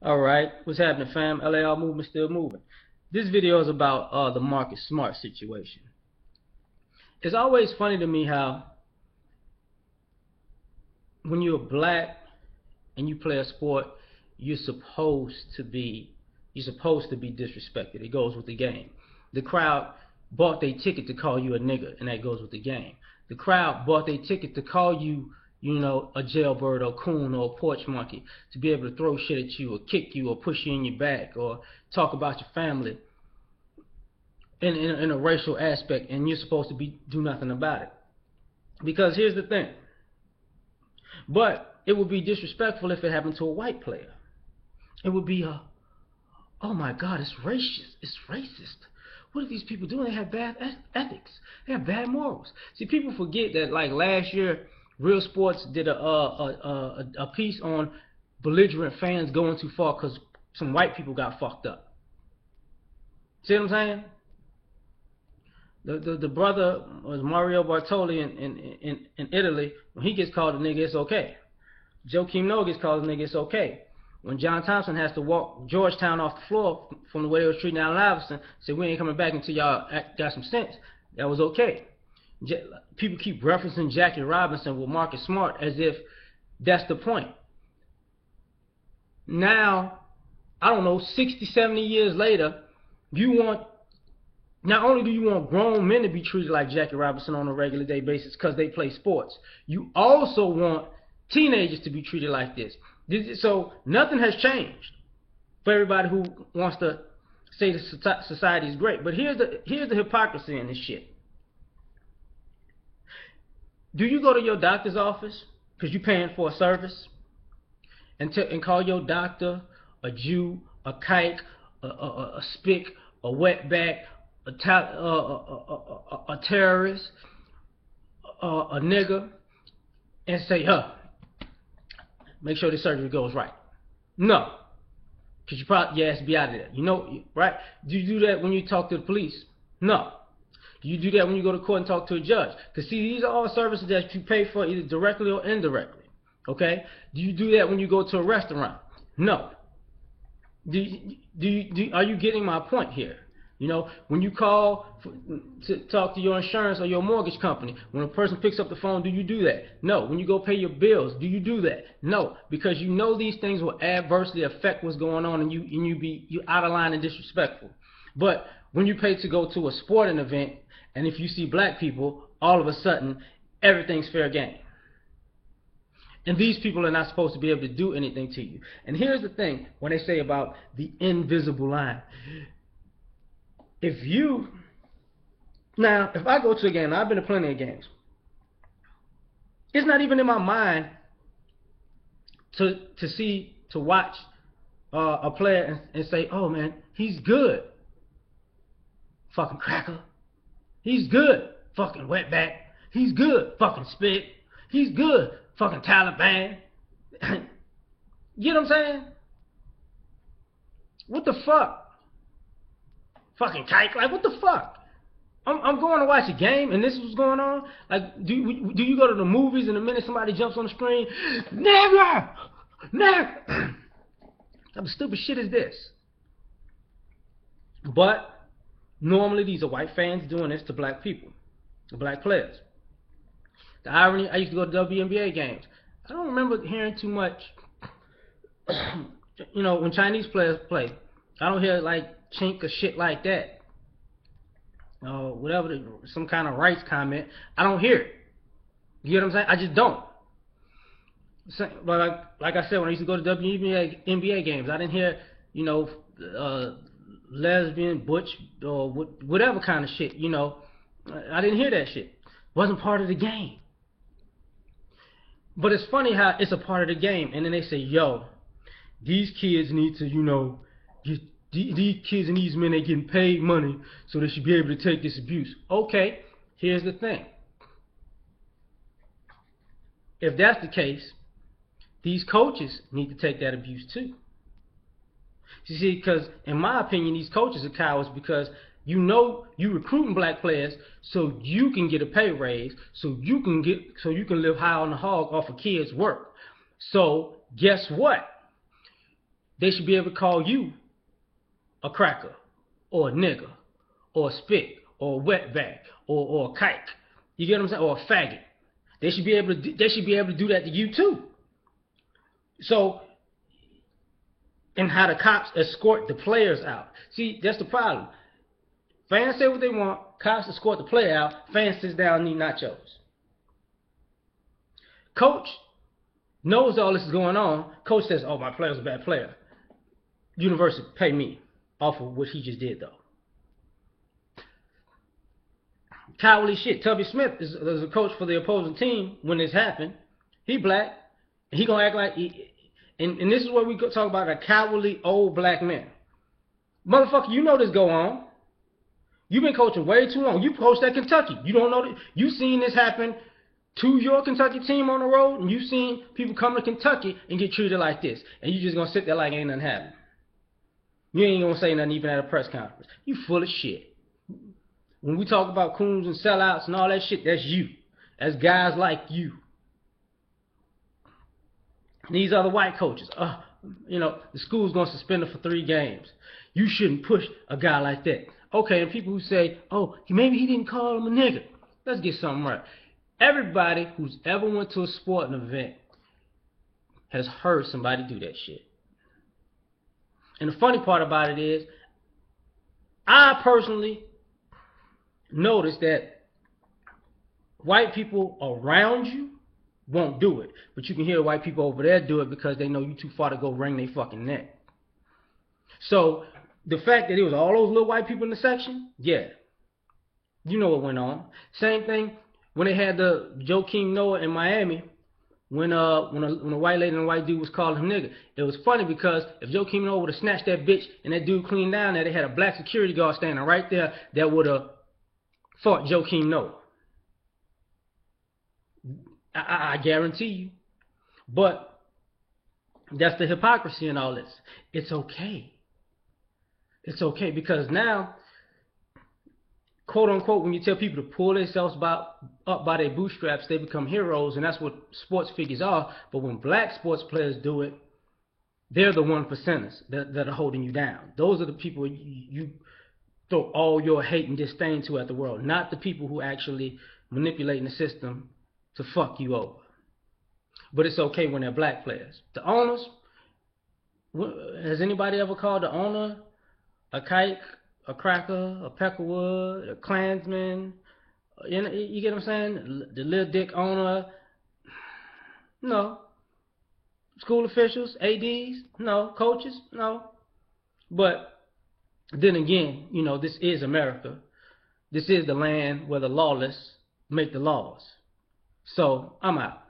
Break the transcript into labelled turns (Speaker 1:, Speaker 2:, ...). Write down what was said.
Speaker 1: All right, what's happening, fam? LAR movement still moving. This video is about the Marcus Smart situation. It's always funny to me how when you're black and you play a sport, you're supposed to be disrespected. It goes with the game. The crowd bought their ticket to call you a nigger, and that goes with the game. The crowd bought their ticket to call you, a jailbird or coon or a porch monkey, to be able to throw shit at you or kick you or push you in your back or talk about your family in a racial aspect, and you're supposed to do nothing about it. Because here's the thing. But it would be disrespectful if it happened to a white player. It would be oh my God, it's racist. It's racist. What are these people doing? They have bad ethics. They have bad morals. See, people forget that, like, last year, Real Sports did a piece on belligerent fans going too far because some white people got fucked up. See what I'm saying? The brother was Mario Bartoli in Italy. When he gets called a nigga, it's okay. Joakim Noah gets called a nigga, it's okay. When John Thompson has to walk Georgetown off the floor from the way they was treating Allen Iverson, said we ain't coming back until y'all got some sense, that was okay. People keep referencing Jackie Robinson with Marcus Smart as if that's the point. Now, I don't know, 60, 70 years later, not only do you want grown men to be treated like Jackie Robinson on a regular day basis because they play sports, you also want teenagers to be treated like this. So nothing has changed for everybody who wants to say the society is great. But here's the hypocrisy in this shit. Do you go to your doctor's office because you're paying for a service and call your doctor a Jew, a kike, a spick, a wetback, a terrorist, a nigger, and say, make sure the surgery goes right? No, because your ass be out of there. Right? Do you do that when you talk to the police? No. Do you do that when you go to court and talk to a judge? Because, see, these are all services that you pay for either directly or indirectly. Okay? Do you do that when you go to a restaurant? No. Are you getting my point here? When you call to talk to your insurance or your mortgage company, when a person picks up the phone, do you do that? No. When you go pay your bills, do you do that? No. Because these things will adversely affect what's going on, and you're out of line and disrespectful. But when you pay to go to a sporting event, and if you see black people, all of a sudden, everything's fair game. And these people are not supposed to be able to do anything to you. And here's the thing, when they say about the invisible line. If I go to a game, I've been to plenty of games, it's not even in my mind to watch a player and say, oh man, he's good, fucking cracker. He's good, fucking wetback. He's good, fucking spit. He's good, fucking Taliban. You know what I'm saying? What the fuck? Fucking kike, like, what the fuck? I'm going to watch a game and this is what's going on? Like, do you go to the movies and the minute somebody jumps on the screen, never! What type of stupid shit is this? But normally these are white fans doing this to black people, to black players. The irony, I used to go to WNBA games. I don't remember hearing too much, when Chinese players play. I don't hear like chink or shit like that. Whatever, some kind of rights comment. I don't hear it. You get what I'm saying? I just don't. But like I said, when I used to go to WNBA games, I didn't hear, lesbian, butch, or whatever kind of shit, I didn't hear that shit. Wasn't part of the game. But it's funny how it's a part of the game, and then they say, yo, these kids need to, these kids and these men are getting paid money, so they should be able to take this abuse. Okay, here's the thing. If that's the case, these coaches need to take that abuse too. You see, because in my opinion, these coaches are cowards because you recruiting black players so you can get a pay raise, so you can live high on the hog off of kids' work. So guess what? they should be able to call you a cracker, or a nigger, or a spit, or a wetback, or a kike. You get what I'm saying? Or a faggot. They should be able to do that to you too. So, and how the cops escort the players out. See, that's the problem. Fans say what they want, cops escort the player out, fans sit down and eat nachos. Coach knows all this is going on. Coach says, oh, my player's a bad player. University, pay me off of what he just did, though. Cowardly shit. Tubby Smith is a coach for the opposing team when this happened. He black. And he gonna act like and this is what we talk about, a cowardly old black man. Motherfucker, you know this go on. You've been coaching way too long. You coached at Kentucky. You don't know that. You seen this happen to your Kentucky team on the road, and you've seen people come to Kentucky and get treated like this. And you just gonna sit there like ain't nothing happening. You ain't gonna say nothing even at a press conference. You full of shit. When we talk about coons and sellouts and all that shit, that's you. That's guys like you. These other white coaches, the school's going to suspend him for 3 games. You shouldn't push a guy like that. Okay, and people who say, oh, maybe he didn't call him a nigga. Let's get something right. Everybody who's ever went to a sporting event has heard somebody do that shit. And the funny part about it is, I personally noticed that white people around you won't do it. But you can hear white people over there do it because they know you too far to go wring their fucking neck. So, the fact that it was all those little white people in the section, yeah. You know what went on. Same thing when they had the Joakim Noah in Miami, when a white lady and a white dude was calling him nigga. It was funny because if Joakim Noah would have snatched that bitch and that dude cleaned down there, they had a black security guard standing right there that would have fought Joakim Noah. I guarantee you. But that's the hypocrisy in all this. It's okay. It's okay because now, quote unquote, when you tell people to pull themselves up by their bootstraps, they become heroes, and that's what sports figures are. But when black sports players do it, they're the 1%ers that are holding you down. Those are the people you throw all your hate and disdain to at the world, not the people who actually manipulating the system to fuck you over. But it's okay when they're black players. The owners, has anybody ever called the owner a kike, a cracker, a peckerwood, a Klansman? You get what I'm saying? The little dick owner? No. School officials, ADs? No. Coaches? No. But then again, this is America. This is the land where the lawless make the laws. So, I'm out.